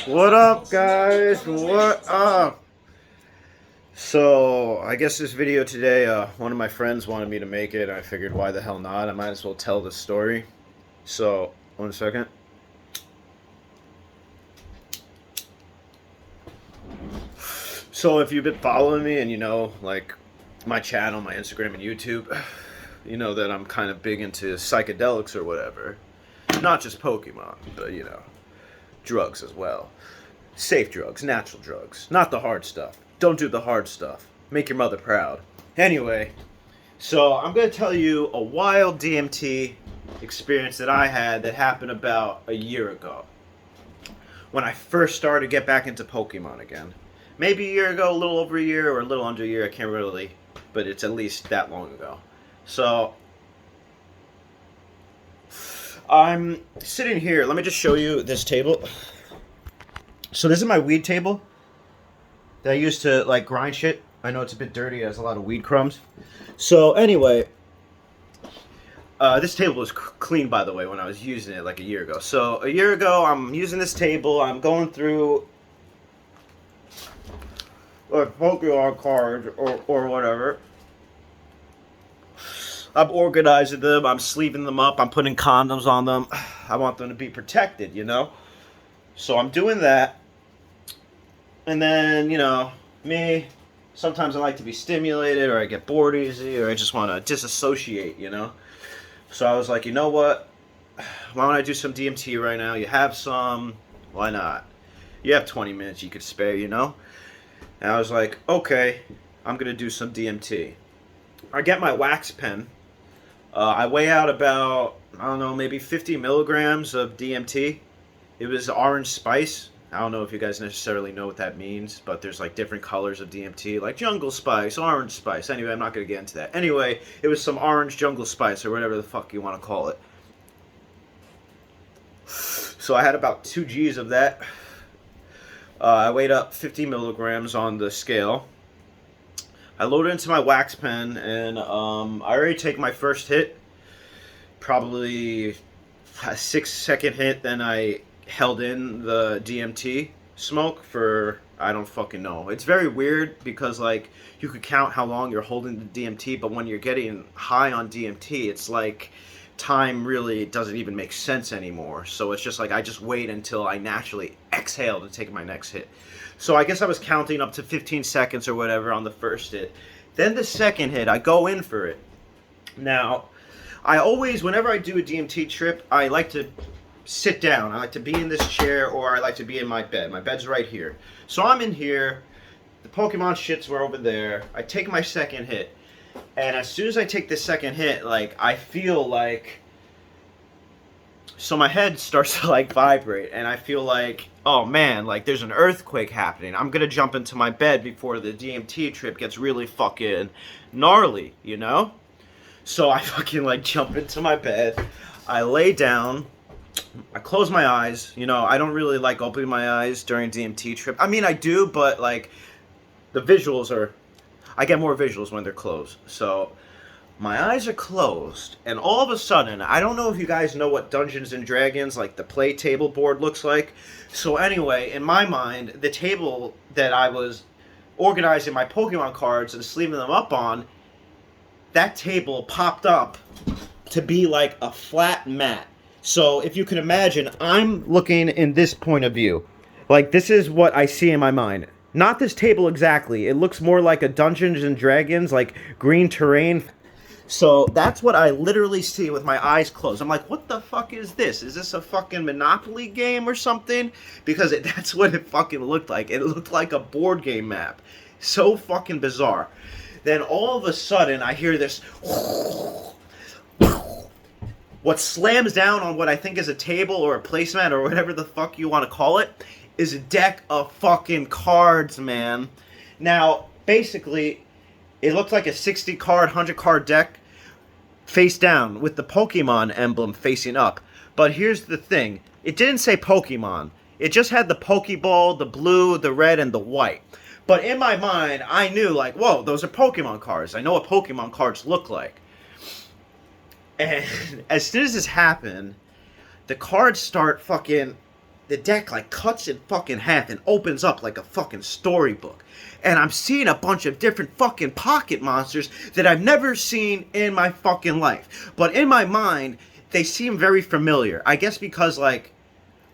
What up, guys? What up? So, I guess this video today, one of my friends wanted me to make it. I figured, why the hell not? I might as well tell the story. So, one second. So, if you've been following me and you know, like, my channel, my Instagram, and YouTube, you know that I'm kind of big into psychedelics or whatever. Not just Pokemon, but, you know, drugs as well. Safe drugs, natural drugs, not the hard stuff. Don't do the hard stuff. Make your mother proud. Anyway, so I'm going to tell you a wild DMT experience that I had that happened about a year ago. When I first started to get back into Pokemon again. Maybe a year ago, a little over a year, or a little under a year, I can't really, but it's at least that long ago. So, I'm sitting here. Let me just show you this table. So this is my weed table that I used to like grind shit. I know it's a bit dirty. It has a lot of weed crumbs. So anyway, this table was clean, by the way, when I was using it like a year ago. So a year ago, I'm using this table. I'm going through Pokemon cards or whatever. I'm organizing them. I'm sleeving them up. I'm putting condoms on them. I want them to be protected, you know? So I'm doing that. And then, you know, me, sometimes I like to be stimulated, or I get bored easy, or I just want to disassociate, you know? So I was like, you know what? Why don't I do some DMT right now? You have some. Why not? You have 20 minutes you could spare, you know? And I was like, okay, I'm going to do some DMT. I get my wax pen. I weigh out about, I don't know, maybe 50 milligrams of DMT. It was orange spice. I don't know if you guys necessarily know what that means, but there's like different colors of DMT, like jungle spice, orange spice. Anyway, I'm not going to get into that. Anyway, it was some orange jungle spice or whatever the fuck you want to call it. So I had about 2 G's of that. I weighed up 50 milligrams on the scale. I loaded into my wax pen, and I already take my first hit. Probably a 6-second hit, then I held in the DMT smoke for, I don't fucking know. It's very weird because like you could count how long you're holding the DMT, but when you're getting high on DMT, it's like time really doesn't even make sense anymore. So it's just like I just wait until I naturally exhale to take my next hit. So I guess I was counting up to 15 seconds or whatever on the first hit. Then the second hit, I go in for it. Now, I always, whenever I do a DMT trip, I like to sit down. I like to be in this chair, or I like to be in my bed. My bed's right here. So I'm in here. The Pokemon shits were over there. I take my second hit. And as soon as I take the second hit, like, I feel like... So my head starts to, like, vibrate. And I feel like, oh, man, like, there's an earthquake happening. I'm gonna jump into my bed before the DMT trip gets really fucking gnarly, you know? So I fucking, like, jump into my bed. I lay down. I close my eyes. You know, I don't really like opening my eyes during DMT trip. I mean, I do, but, like, the visuals are... I get more visuals when they're closed. So, my eyes are closed, and all of a sudden, I don't know if you guys know what Dungeons and Dragons, like, the play table board looks like. So, anyway, in my mind, the table that I was organizing my Pokemon cards and sleeving them up on, that table popped up to be like a flat mat. So if you can imagine, I'm looking in this point of view. Like, this is what I see in my mind. Not this table exactly. It looks more like a Dungeons and Dragons, like green terrain. So that's what I literally see with my eyes closed. I'm like, what the fuck is this? Is this a fucking Monopoly game or something? Because that's what it fucking looked like. It looked like a board game map. So fucking bizarre. Then all of a sudden, I hear this... What slams down on what I think is a table or a placemat or whatever the fuck you want to call it is a deck of fucking cards, man. Now, basically, it looked like a 60 card, 100 card deck face down with the Pokemon emblem facing up. But here's the thing. It didn't say Pokemon. It just had the Pokeball, the blue, the red, and the white. But in my mind, I knew, like, whoa, those are Pokemon cards. I know what Pokemon cards look like. And as soon as this happened, the cards start fucking the deck like cuts in fucking half and opens up like a fucking storybook. And I'm seeing a bunch of different fucking pocket monsters that I've never seen in my fucking life. But in my mind, they seem very familiar. I guess because, like,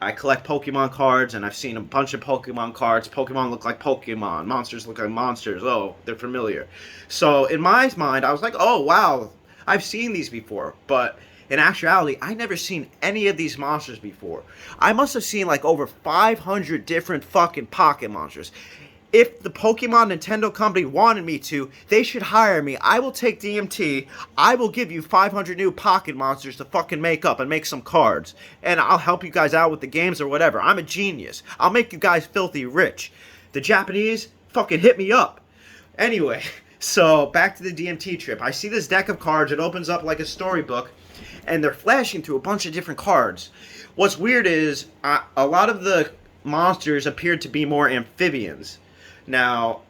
I collect Pokemon cards, and I've seen a bunch of Pokemon cards. Pokemon look like Pokemon. Monsters look like monsters. Oh, they're familiar. So, in my mind, I was like, oh, wow, I've seen these before. But in actuality, I never seen any of these monsters before. I must have seen, like, over 500 different fucking pocket monsters. If the Pokemon Nintendo company wanted me to, they should hire me. I will take DMT. I will give you 500 new pocket monsters to fucking make up and make some cards. And I'll help you guys out with the games or whatever. I'm a genius. I'll make you guys filthy rich. The Japanese, fucking hit me up. Anyway, so back to the DMT trip. I see this deck of cards. It opens up like a storybook. And they're flashing through a bunch of different cards. What's weird is a lot of the monsters appeared to be more amphibians. Now,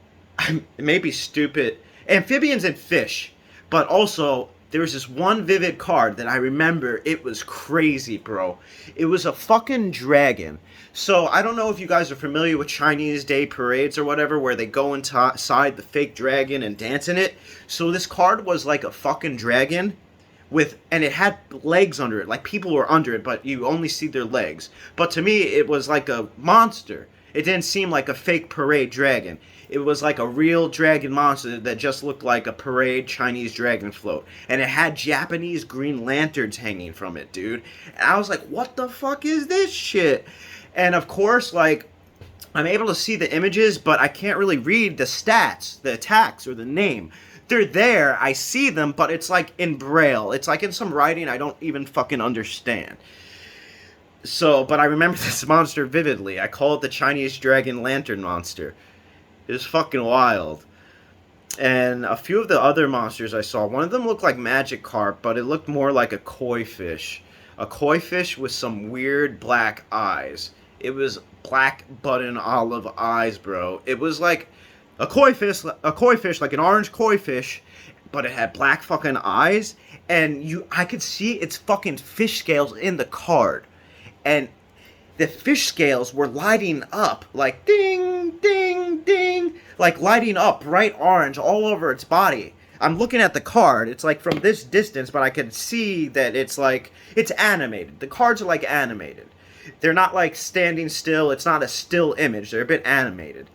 it may be stupid. Amphibians and fish. But also, there was this one vivid card that I remember. It was crazy, bro. It was a fucking dragon. So, I don't know if you guys are familiar with Chinese Day parades or whatever, where they go inside the fake dragon and dance in it. So, this card was like a fucking dragon. And it had legs under it. Like, people were under it, but you only see their legs. But to me, it was like a monster. It didn't seem like a fake parade dragon. It was like a real dragon monster that just looked like a parade Chinese dragon float. And it had Japanese green lanterns hanging from it, dude. And I was like, what the fuck is this shit? And of course, like, I'm able to see the images, but I can't really read the stats, the attacks, or the name. They're there, I see them, but it's like in Braille. It's like in some writing I don't even fucking understand. So, but I remember this monster vividly. I call it the Chinese Dragon Lantern Monster. It was fucking wild. And a few of the other monsters I saw, one of them looked like Magikarp, but it looked more like a koi fish. A koi fish with some weird black eyes. It was black button olive eyes, bro. It was like a koi fish, like an orange koi fish, but it had black fucking eyes, and I could see its fucking fish scales in the card. And the fish scales were lighting up, like ding, ding, ding, like lighting up bright orange all over its body. I'm looking at the card. It's like from this distance, but I can see that it's like, it's animated. The cards are like animated. They're not like standing still. It's not a still image. They're a bit animated.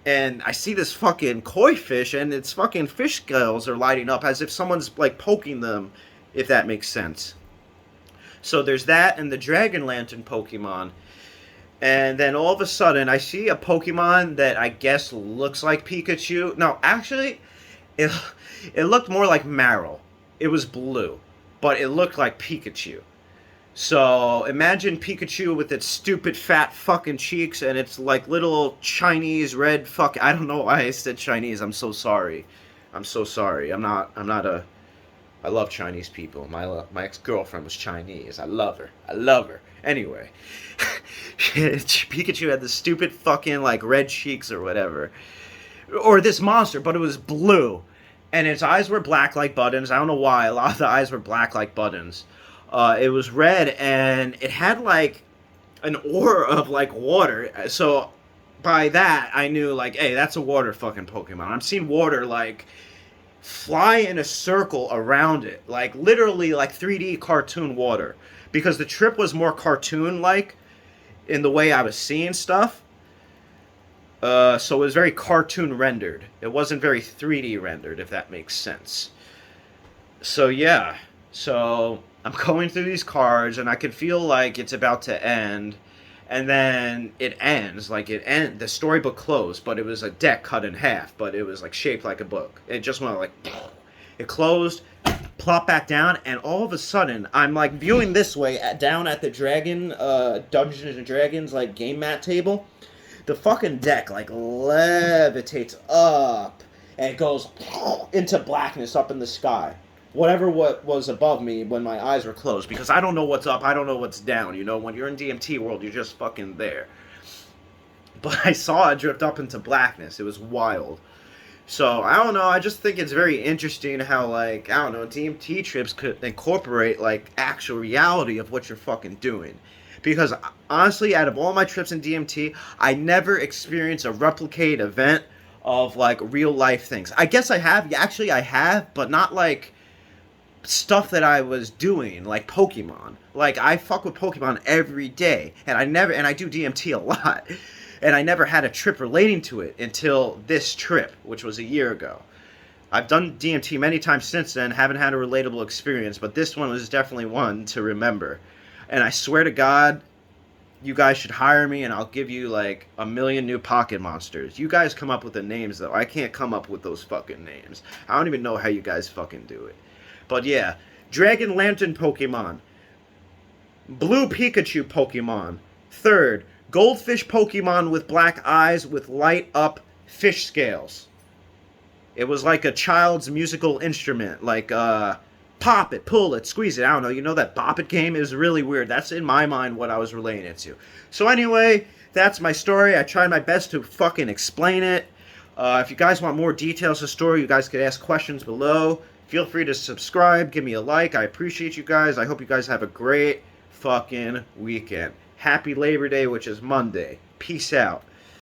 And I see this fucking koi fish, and its fucking fish scales are lighting up as if someone's like poking them, if that makes sense. So there's that and the Dragon Lantern Pokemon. And then all of a sudden, I see a Pokemon that I guess looks like Pikachu. No, actually, it looked more like Marill. It was blue, but it looked like Pikachu. So imagine Pikachu with its stupid fat fucking cheeks and its like little Chinese red fuck. I don't know why I said Chinese. I'm so sorry. I'm so sorry. I'm not a... I love Chinese people. My ex-girlfriend was Chinese. I love her. I love her. Anyway, Pikachu had the stupid fucking like red cheeks or whatever, or this monster, but it was blue, and its eyes were black like buttons. I don't know why. A lot of the eyes were black like buttons. It was red, and it had like an aura of like water. So by that, I knew like, hey, that's a water fucking Pokemon. I'm seeing water like fly in a circle around it, like literally like 3D cartoon water, because the trip was more cartoon-like in the way I was seeing stuff. So it was very cartoon rendered. It wasn't very 3D rendered, if that makes sense. So yeah, so I'm going through these cards, and I can feel like it's about to end. And then it ends, the storybook closed, but it was a deck cut in half, but it was like shaped like a book. It just went like, it closed, plopped back down, and all of a sudden, I'm like viewing this way, down at the Dungeons and Dragons, like game mat table. The fucking deck like levitates up, and it goes into blackness up in the sky. Whatever what was above me when my eyes were closed, because I don't know what's up, I don't know what's down, you know, when you're in DMT world, you're just fucking there. But I saw it drift up into blackness. It was wild. So, I don't know, I just think it's very interesting how, like, DMT trips could incorporate, like, actual reality of what you're fucking doing. Because honestly, out of all my trips in DMT, I never experienced a replicate event of like real life things. I guess I have. Yeah, actually, I have, but not like stuff that I was doing, like Pokemon. Like I fuck with Pokemon every day, and I do DMT a lot, and I never had a trip relating to it until this trip, which was a year ago. I've done DMT many times since then, haven't had a relatable experience, but this one was definitely one to remember. And I swear to God, you guys should hire me and I'll give you like a million new pocket monsters. You guys come up with the names though. I can't come up with those fucking names. I don't even know how you guys fucking do it. But yeah, Dragon Lantern Pokemon, Blue Pikachu Pokemon, third, Goldfish Pokemon with black eyes with light up fish scales. It was like a child's musical instrument, like pop it, pull it, squeeze it. I don't know. You know that bop it game is really weird. That's in my mind what I was relating it to. So anyway, that's my story. I tried my best to fucking explain it. If you guys want more details of the story, you guys could ask questions below. Feel free to subscribe, give me a like. I appreciate you guys. I hope you guys have a great fucking weekend. Happy Labor Day, which is Monday. Peace out.